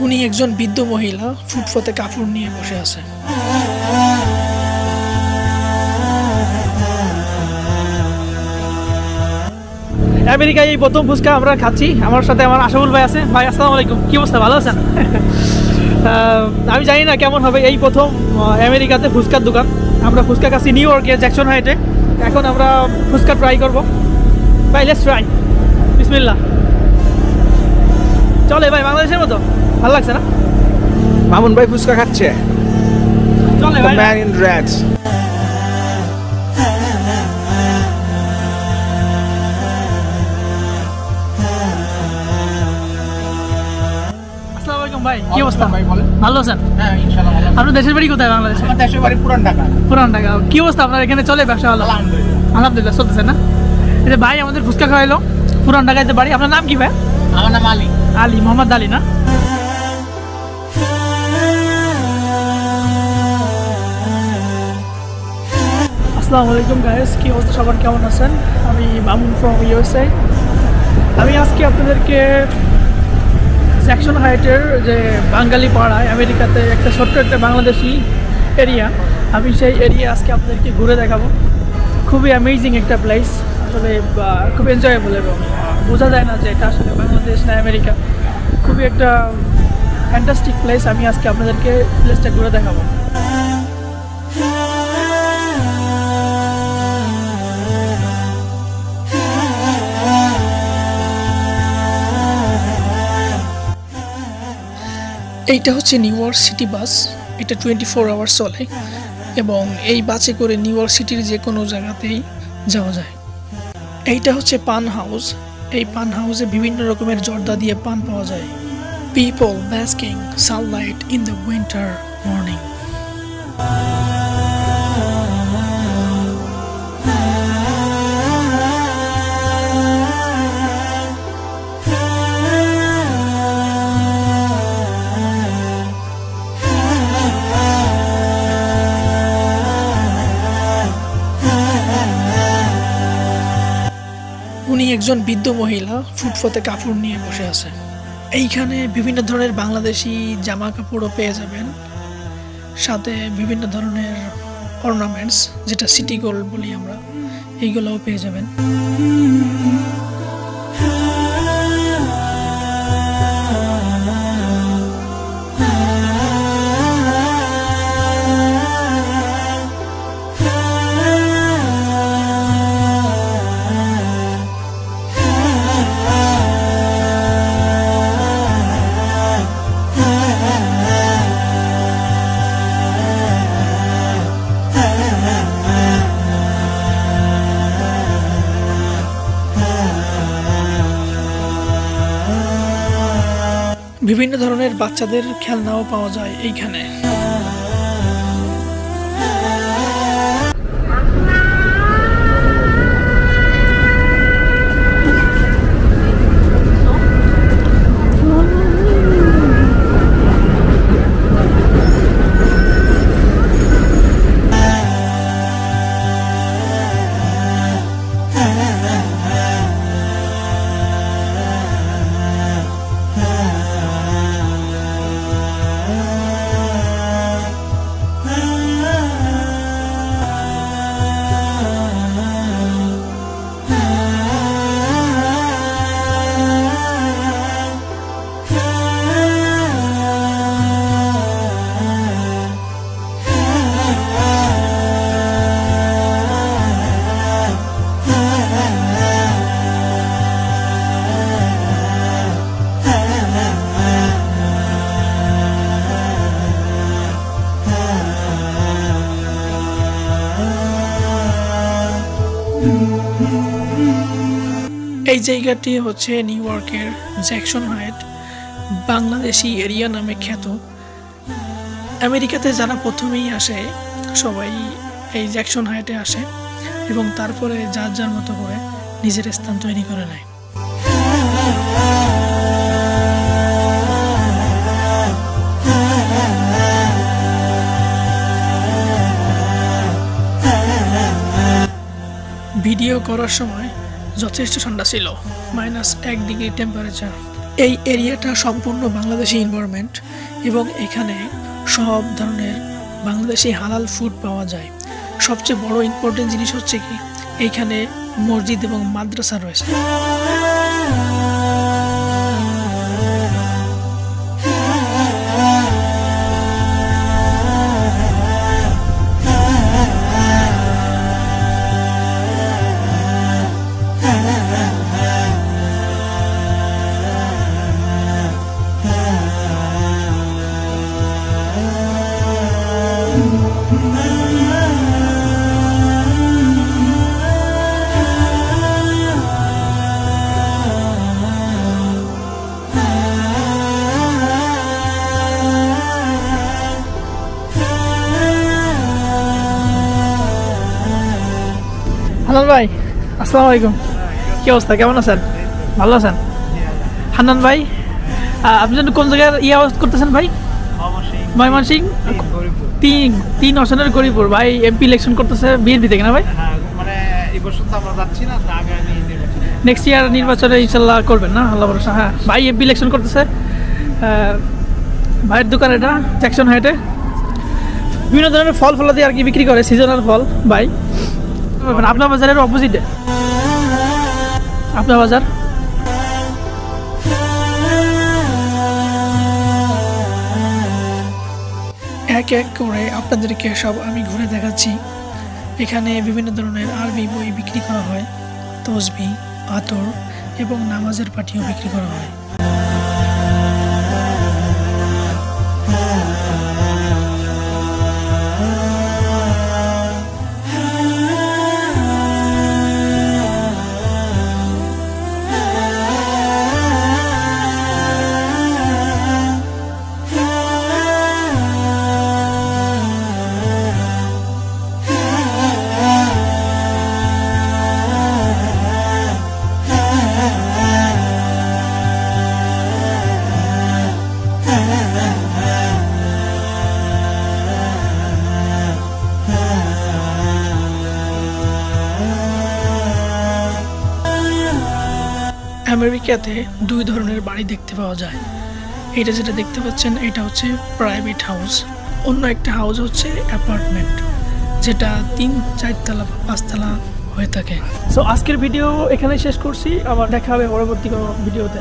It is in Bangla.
উনি একজন বৃদ্ধ মহিলা ফুটপাতে কাপড় নিয়ে বসে আছে। আমেরিকায় এই প্রথম ফুচকা আমরা খাচ্ছি। আমার সাথে আমার আশাফুল ভাই আছে। ভাই আসসালামু আলাইকুম, কি অবস্থা, ভালো আছেন? আমি জানি না কেমন হবে, এই প্রথম আমেরিকাতে ফুচকার দোকান। আমরা ফুচকা খাচ্ছি নিউ ইয়র্কের জ্যাকসন হাইটে। এখন আমরা ফুচকা ট্রাই করবো। ভাই লেটস ট্রাই, বিসমিল্লাহ। চলে ভাই, বাংলাদেশের মতো ভালো লাগছে না? মামুন ভাই ফুচকা খাচ্ছে। চলে ভাই, ম্যান ইন রেড। আসসালামু আলাইকুম ভাই, কি অবস্থা? ভাই বলেন। ভালো আছেন? হ্যাঁ ইনশাআল্লাহ ভালো। আপনার দেশের বাড়ি কোথায়? বাংলাদেশে? আমার দেশের বাড়ি পুরান ঢাকা। পুরান ঢাকা। কি অবস্থা আপনার এখানে, চলে ব্যবসা? ভালো আলহামদুলিল্লাহ। আলহামদুলিল্লাহ, চলতেছে না? এই যে ভাই আমাদের ফুচকা খাওয়াইলো, পুরান ঢাকায় যে বাড়ি। আপনার নাম কি ভাই? আমার নাম আলী। আলী, মোহাম্মদ আলী না? আসসালামু আলাইকুম গাইস, কি অবস্থা সবার, কেমন আছেন? আমি মামুন ফ্রম ইউএসএ। আমি আজকে আপনাদেরকে জ্যাকসন হাইটের যে বাঙালি পাড়ায় আমেরিকাতে একটা ছোট্ট একটা বাংলাদেশি এরিয়া, আমি সেই এরিয়া আজকে আপনাদেরকে ঘুরে দেখাবো। খুবই অ্যামেজিং একটা প্লেস, আসলে খুব এনজয়েবল এবং বোঝা যায় না যে এটা আসলে বাংলাদেশ না আমেরিকা। খুবই একটা ফ্যান্টাস্টিক প্লেস। আমি আজকে আপনাদেরকে প্লেসটা ঘুরে দেখাবো। এইটা হচ্ছে নিউ ইয়র্ক সিটি বাস। এটা 24 আওয়ার চলে এবং এই বাসে করে নিউ ইয়র্ক সিটির যে কোনো জায়গাতেই যাওয়া যায়। এইটা হচ্ছে পান হাউস। এই পান হাউসে বিভিন্ন রকমের জর্দা দিয়ে পান পাওয়া যায়। People basking sunlight in the winter morning. উনি একজন বৃদ্ধ মহিলা ফুটপাতে কাপড় নিয়ে বসে আছে। এইখানে বিভিন্ন ধরনের বাংলাদেশি জামা কাপড়ও পেয়ে যাবেন, সাথে বিভিন্ন ধরনের অর্নামেন্টস, যেটা সিটি গোল্ড বলি আমরা, এইগুলোও পেয়ে যাবেন। বিভিন্ন ধরনের বাচ্চাদের খেলনাও পাওয়া যায় এইখানে। এই জায়গাটি হচ্ছে নিউ ইয়র্কের জ্যাকসন হাইট, বাংলাদেশি এরিয়া নামে খ্যাত। আমেরিকাতে যারা প্রথমেই আসে সবাই এই জ্যাকসন হাইটে আসে এবং তারপরে যার যার মতো করে নিজের স্থান তৈরি করে নেয়। ভিডিও করার সময় যথেষ্ট ঠান্ডা ছিল, -1 ডিগ্রি টেম্পারেচার। এই এরিয়াটা সম্পূর্ণ বাংলাদেশি এনভায়রনমেন্ট এবং এখানে সব ধরনের বাংলাদেশি হালাল ফুড পাওয়া যায়। সবচেয়ে বড় ইম্পর্টেন্ট জিনিস হচ্ছে কি, এইখানে মসজিদ এবং মাদ্রাসা রয়েছে। হান্নান ভাই, আসসালামু আলাইকুম। কি অবস্থা, কেমন আছেন? ভালো আছেন? হান্নান ভাই, আপনি যেন কোন জায়গার আওয়াজ করতেছেন ভাই? ময়মনসিংহ তিন আসনের গরিপুর ভাই। এমপি ইলেকশন করতেছে বিএনপি থেকে না ভাই? মানে এই বছর তো আমরা যাচ্ছি না, আগামী নির্বাচনে নেক্সট ইয়ার নির্বাচনে ইনশাল্লাহ করবেন না, আল্লাহ ভরসা। হ্যাঁ ভাই, এমপি ইলেকশন করতেছে। ভাইয়ের দোকান এটা জ্যাকসন হাইটে, বিভিন্ন ধরনের ফল ফলাদি আর কি বিক্রি করে, সিজনাল ফল ভাই। আপনার বাজারের অপোজিটে আপনার বাজার। এক এক করে আপনাদেরকে সব আমি ঘুরে দেখাচ্ছি। এখানে বিভিন্ন ধরনের আরবি বই বিক্রি করা হয়, তসবি, আতর এবং নামাজের পাটিও বিক্রি করা হয়। আমেরিকাতে দুই ধরনের বাড়ি দেখতে পাওয়া যায়। এটা যেটা দেখতে পাচ্ছেন এটা হচ্ছে প্রাইভেট হাউস, অন্য একটা হাউস হচ্ছে অ্যাপার্টমেন্ট, যেটা 3-4 তলা বা 5 তলা হয়ে থাকে। সো আজকের ভিডিও এখানেই শেষ করছি, আবার দেখা হবে পরবর্তী কোনো ভিডিওতে।